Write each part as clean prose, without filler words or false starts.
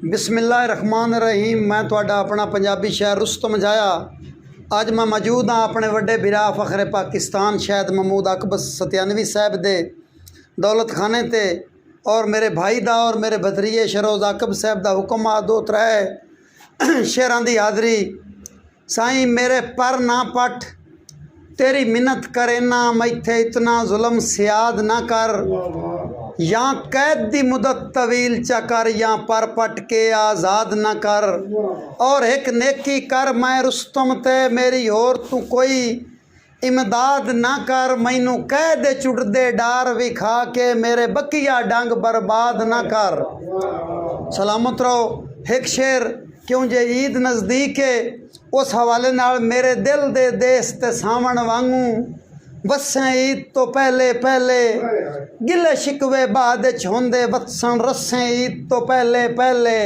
बिस्मिल्लाहिर्रहमानिर्रहीम। मैं तुहाडा अपना पंजाबी शहर रुस्तम जाया। अज मैं मौजूद हाँ अपने वड्डे बिरा फखरे पाकिस्तान शहीद महमूद अकबर सत्यानवी साहब दे दौलत खाने ते और मेरे भाई दा और मेरे भतरीए शरोज़ अकबर साहब दा हुक्म आ दो त्रै शेरां दी हाज़री। साईं मेरे पर ना पट तेरी मिन्नत करे ना, मैथे इतना जुल्म सियाद ना कर। या कैद दी मुदत तवील चकर या पर पट के आज़ाद न कर। और एक नेकी कर मैं रुस्तम ते मेरी होर तू कोई इमदाद ना कर। मैनू कह दे चुड़दे डार विखा के मेरे बकिया डंग बर्बाद ना कर। सलामत रहो। एक शेर क्यों जे ईद नज़दीक है उस हवाले नाल मेरे दिल दे देस ते सावण वांगू वसें ईद तो पहले पहले गिले शिकवे बाद होंदे वत्सन रसें ईद तो पहले पहले।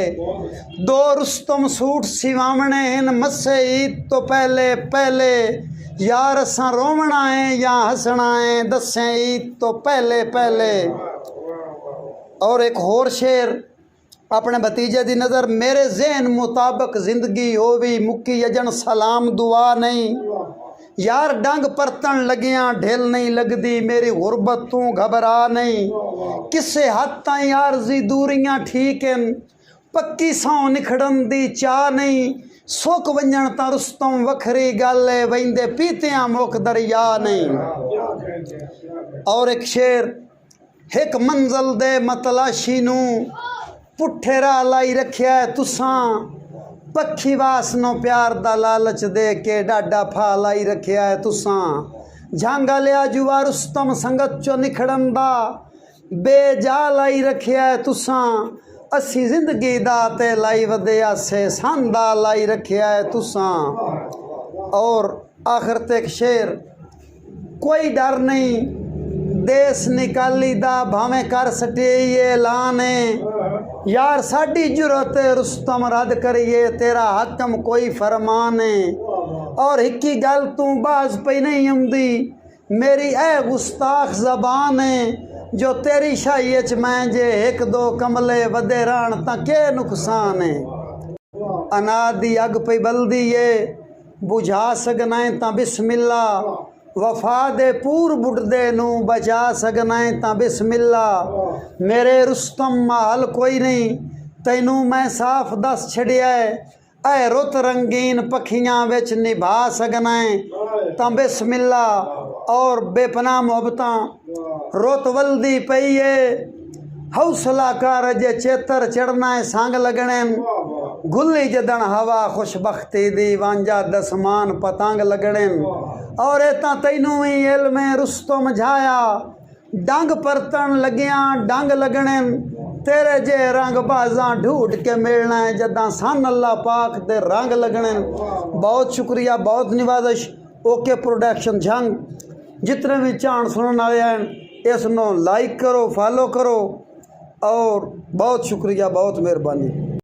दो रुस्तम सूट सिवावणे हिन मसे ईद तो पहले पहले। यार असां रोवना है या हंसना है दसें ईद तो पहले पहले। और एक होर शेर अपने भतीजे दी नज़र मेरे ज़हन मुताबिक जिंदगी होवी मुक्की अजन सलाम दुआ नहीं। यार डंग परतन लगियां ढेल नहीं लगदी मेरी गुरबत तू घबरा नहीं। किसे हद ताईं आरजी दूरियां ठीक हैं पक्की सौ निखड़न दी चाह नहीं। सुख वंजन ता रुस्तम वखरी गल है वहिंदे पीतियां मुख दरिया नहीं। और एक शेर एक मंजिल दे मतलाशी नू पुठे राह लाई रखिया है तुसां। पक्षी वासनो प्यार दा लालच दे के डाडा फा लाई रखिया है तुसां। झांगा लिया जुआ रुस्तम संगत चो निखड़न दा बेजा लाई रखिया है तुसां। असी जिंदगी दा ते लाई वदे आसे सांदा लाई रखिया है तुसां। और आखिर तक शेर कोई डर नहीं देश निकाली दा भावें कर सटे ये ऐलान है। यार साड़ी जुरत रुस्तम रद्द करिए तेरा हकम कोई फरमान है। और हिकी गल तू बाज पे नहीं आंदी मेरी ए गुस्ताख जबान है। जो तेरी शाही च मैं जे एक दो कमले वदे रहन तां के नुकसान है। अनाद दी अग पे बलदी है बुझा सकना है तां बिस्मिल्ला। वफा दे पूर बुढ़दे नू बचा सकना है तां बिस्मिल्ला। मेरे रुस्तम महल कोई नहीं तैनू मैं साफ दस छड़िया है। ऐ रुत रंगीन पखियां विच निभा सकना है तां बिस्मिल्ला। और बेपना मोहब्बतां रुत वलदी पई है हौसला कर जे चेतर चढ़ना है संग लगने। गुल्ली जदन हवा खुशबख्ती दी वांजा दसमान पतंग लगने। और एता तैनू ही इल्म रुस्तम झाया डंग परतन लगियां डंग लगने। तेरे जे रंग बाजा ढूंढ के मिलना है जदा सन अल्लाह पाक दे रंग लगने। बहुत शुक्रिया बहुत निवाजिश। ओके प्रोडक्शन झंग जितने भी चाण सुनने वाले हैं इसनों लाइक करो फॉलो करो। और बहुत शुक्रिया बहुत मेहरबानी।